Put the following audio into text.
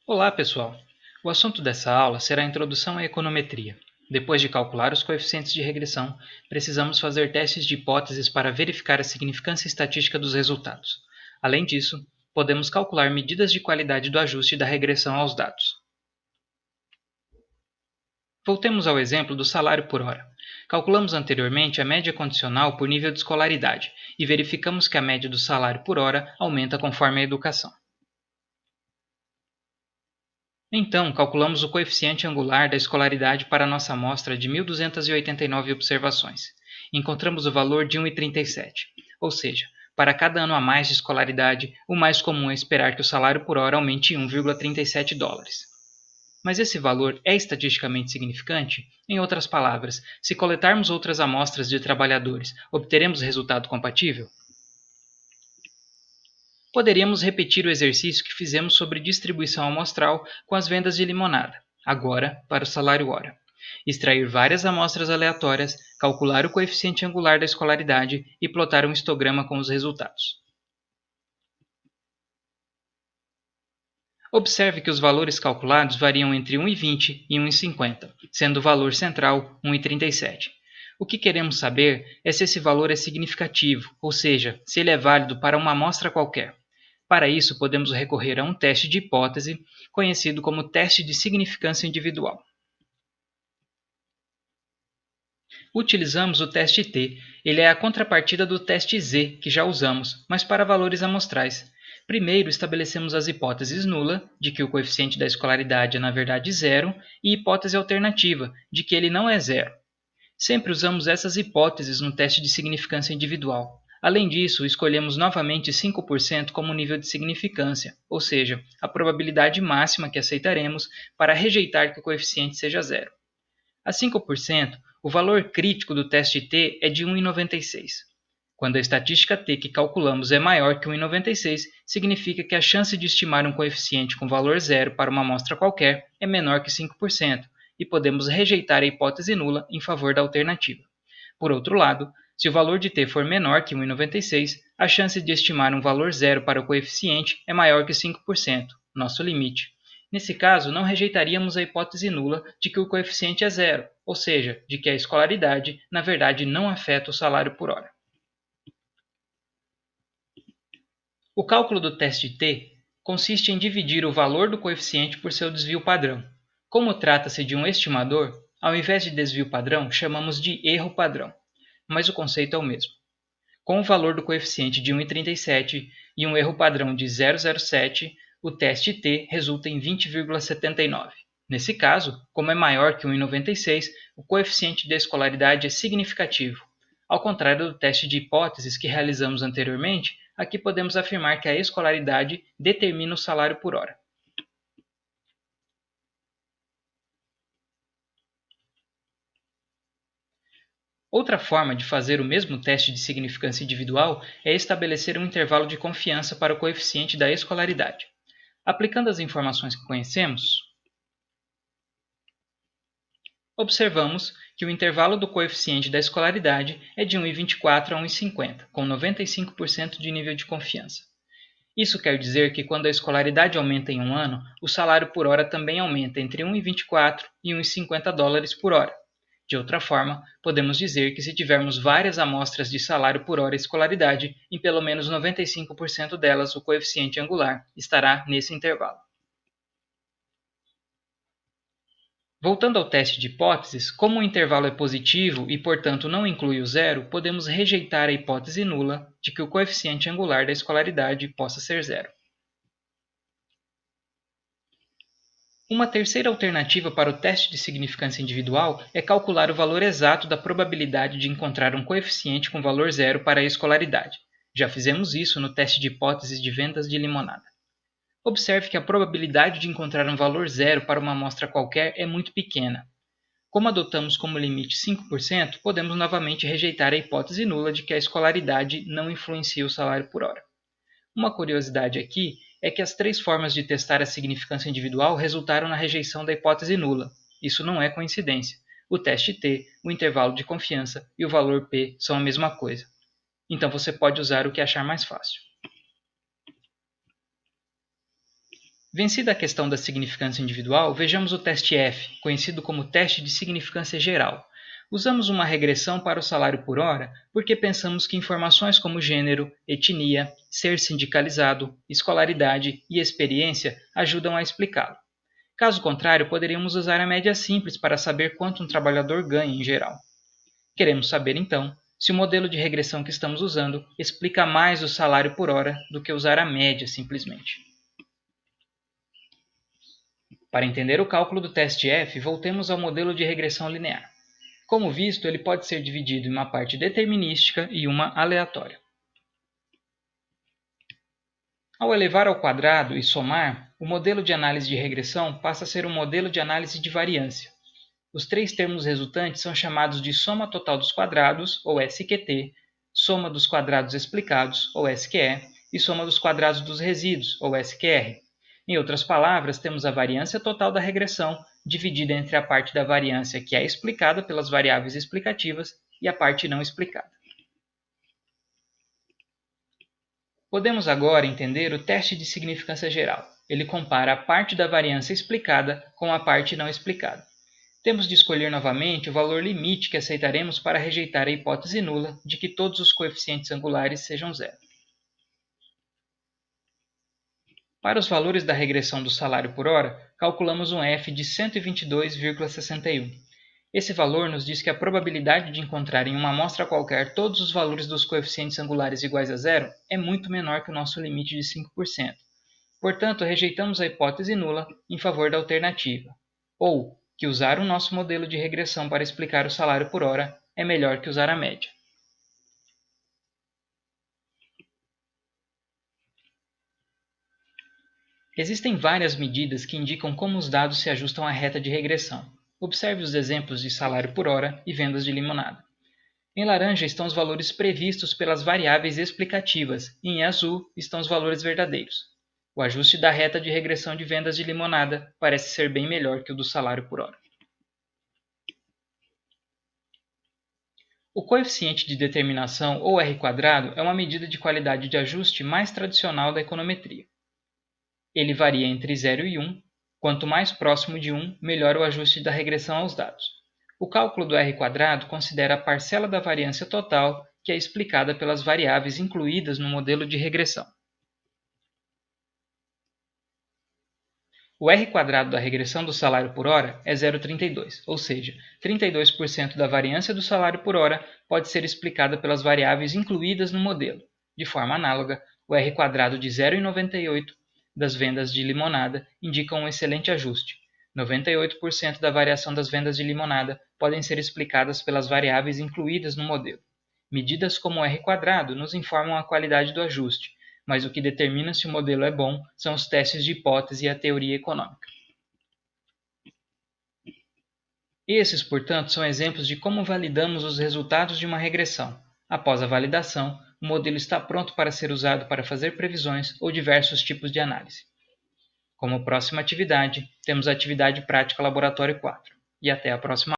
Olá, pessoal! O assunto dessa aula será a introdução à econometria. Depois de calcular os coeficientes de regressão, precisamos fazer testes de hipóteses para verificar a significância estatística dos resultados. Além disso, podemos calcular medidas de qualidade do ajuste da regressão aos dados. Voltemos ao exemplo do salário por hora. Calculamos anteriormente a média condicional por nível de escolaridade e verificamos que a média do salário por hora aumenta conforme a educação. Então, calculamos o coeficiente angular da escolaridade para nossa amostra de 1.289 observações. Encontramos o valor de 1,37, ou seja, para cada ano a mais de escolaridade, o mais comum é esperar que o salário por hora aumente em 1,37 dólares. Mas esse valor é estatisticamente significante? Em outras palavras, se coletarmos outras amostras de trabalhadores, obteremos resultado compatível? Poderíamos repetir o exercício que fizemos sobre distribuição amostral com as vendas de limonada, agora para o salário hora. Extrair várias amostras aleatórias, calcular o coeficiente angular da escolaridade e plotar um histograma com os resultados. Observe que os valores calculados variam entre 1,20 e 1,50, sendo o valor central 1,37. O que queremos saber é se esse valor é significativo, ou seja, se ele é válido para uma amostra qualquer. Para isso, podemos recorrer a um teste de hipótese, conhecido como teste de significância individual. Utilizamos o teste T. Ele é a contrapartida do teste Z, que já usamos, mas para valores amostrais. Primeiro, estabelecemos as hipóteses nula, de que o coeficiente da escolaridade é na verdade zero, e hipótese alternativa, de que ele não é zero. Sempre usamos essas hipóteses no teste de significância individual. Além disso, escolhemos novamente 5% como nível de significância, ou seja, a probabilidade máxima que aceitaremos para rejeitar que o coeficiente seja zero. A 5%, o valor crítico do teste T é de 1,96. Quando a estatística T que calculamos é maior que 1,96, significa que a chance de estimar um coeficiente com valor zero para uma amostra qualquer é menor que 5%, e podemos rejeitar a hipótese nula em favor da alternativa. Por outro lado, se o valor de t for menor que 1,96, a chance de estimar um valor zero para o coeficiente é maior que 5%, nosso limite. Nesse caso, não rejeitaríamos a hipótese nula de que o coeficiente é zero, ou seja, de que a escolaridade, na verdade, não afeta o salário por hora. O cálculo do teste T consiste em dividir o valor do coeficiente por seu desvio padrão. Como trata-se de um estimador, ao invés de desvio padrão, chamamos de erro padrão, mas o conceito é o mesmo. Com o valor do coeficiente de 1,37 e um erro padrão de 0,07, o teste T resulta em 20,79. Nesse caso, como é maior que 1,96, o coeficiente de escolaridade é significativo. Ao contrário do teste de hipóteses que realizamos anteriormente, aqui podemos afirmar que a escolaridade determina o salário por hora. Outra forma de fazer o mesmo teste de significância individual é estabelecer um intervalo de confiança para o coeficiente da escolaridade. Aplicando as informações que conhecemos, observamos que o intervalo do coeficiente da escolaridade é de 1,24 a 1,50, com 95% de nível de confiança. Isso quer dizer que quando a escolaridade aumenta em um ano, o salário por hora também aumenta entre 1,24 e 1,50 dólares por hora. De outra forma, podemos dizer que se tivermos várias amostras de salário por hora e escolaridade, em pelo menos 95% delas o coeficiente angular estará nesse intervalo. Voltando ao teste de hipóteses, como o intervalo é positivo e, portanto, não inclui o zero, podemos rejeitar a hipótese nula de que o coeficiente angular da escolaridade possa ser zero. Uma terceira alternativa para o teste de significância individual é calcular o valor exato da probabilidade de encontrar um coeficiente com valor zero para a escolaridade. Já fizemos isso no teste de hipóteses de vendas de limonada. Observe que a probabilidade de encontrar um valor zero para uma amostra qualquer é muito pequena. Como adotamos como limite 5%, podemos novamente rejeitar a hipótese nula de que a escolaridade não influencia o salário por hora. Uma curiosidade aqui é que as três formas de testar a significância individual resultaram na rejeição da hipótese nula. Isso não é coincidência. O teste T, o intervalo de confiança e o valor P são a mesma coisa. Então você pode usar o que achar mais fácil. Vencida a questão da significância individual, vejamos o teste F, conhecido como teste de significância geral. Usamos uma regressão para o salário por hora porque pensamos que informações como gênero, etnia, ser sindicalizado, escolaridade e experiência ajudam a explicá-lo. Caso contrário, poderíamos usar a média simples para saber quanto um trabalhador ganha em geral. Queremos saber, então, se o modelo de regressão que estamos usando explica mais o salário por hora do que usar a média simplesmente. Para entender o cálculo do teste F, voltemos ao modelo de regressão linear. Como visto, ele pode ser dividido em uma parte determinística e uma aleatória. Ao elevar ao quadrado e somar, o modelo de análise de regressão passa a ser um modelo de análise de variância. Os três termos resultantes são chamados de soma total dos quadrados, ou SQT, soma dos quadrados explicados, ou SQE, e soma dos quadrados dos resíduos, ou SQR. Em outras palavras, temos a variância total da regressão, dividida entre a parte da variância que é explicada pelas variáveis explicativas e a parte não explicada. Podemos agora entender o teste de significância geral. Ele compara a parte da variância explicada com a parte não explicada. Temos de escolher novamente o valor limite que aceitaremos para rejeitar a hipótese nula de que todos os coeficientes angulares sejam zero. Para os valores da regressão do salário por hora, calculamos um F de 122,61. Esse valor nos diz que a probabilidade de encontrar em uma amostra qualquer todos os valores dos coeficientes angulares iguais a zero é muito menor que o nosso limite de 5%. Portanto, rejeitamos a hipótese nula em favor da alternativa, ou que usar o nosso modelo de regressão para explicar o salário por hora é melhor que usar a média. Existem várias medidas que indicam como os dados se ajustam à reta de regressão. Observe os exemplos de salário por hora e vendas de limonada. Em laranja estão os valores previstos pelas variáveis explicativas e em azul estão os valores verdadeiros. O ajuste da reta de regressão de vendas de limonada parece ser bem melhor que o do salário por hora. O coeficiente de determinação, ou R², é uma medida de qualidade de ajuste mais tradicional da econometria. Ele varia entre 0 e 1. Quanto mais próximo de 1, melhor o ajuste da regressão aos dados. O cálculo do R² considera a parcela da variância total que é explicada pelas variáveis incluídas no modelo de regressão. O R² da regressão do salário por hora é 0,32, ou seja, 32% da variância do salário por hora pode ser explicada pelas variáveis incluídas no modelo. De forma análoga, o R² de 0,98 das vendas de limonada indica um excelente ajuste. 98% da variação das vendas de limonada podem ser explicadas pelas variáveis incluídas no modelo. Medidas como o R² nos informam a qualidade do ajuste, mas o que determina se o modelo é bom são os testes de hipótese e a teoria econômica. Esses, portanto, são exemplos de como validamos os resultados de uma regressão. Após a validação, o modelo está pronto para ser usado para fazer previsões ou diversos tipos de análise. Como próxima atividade, temos a atividade prática laboratório 4. E até a próxima aula.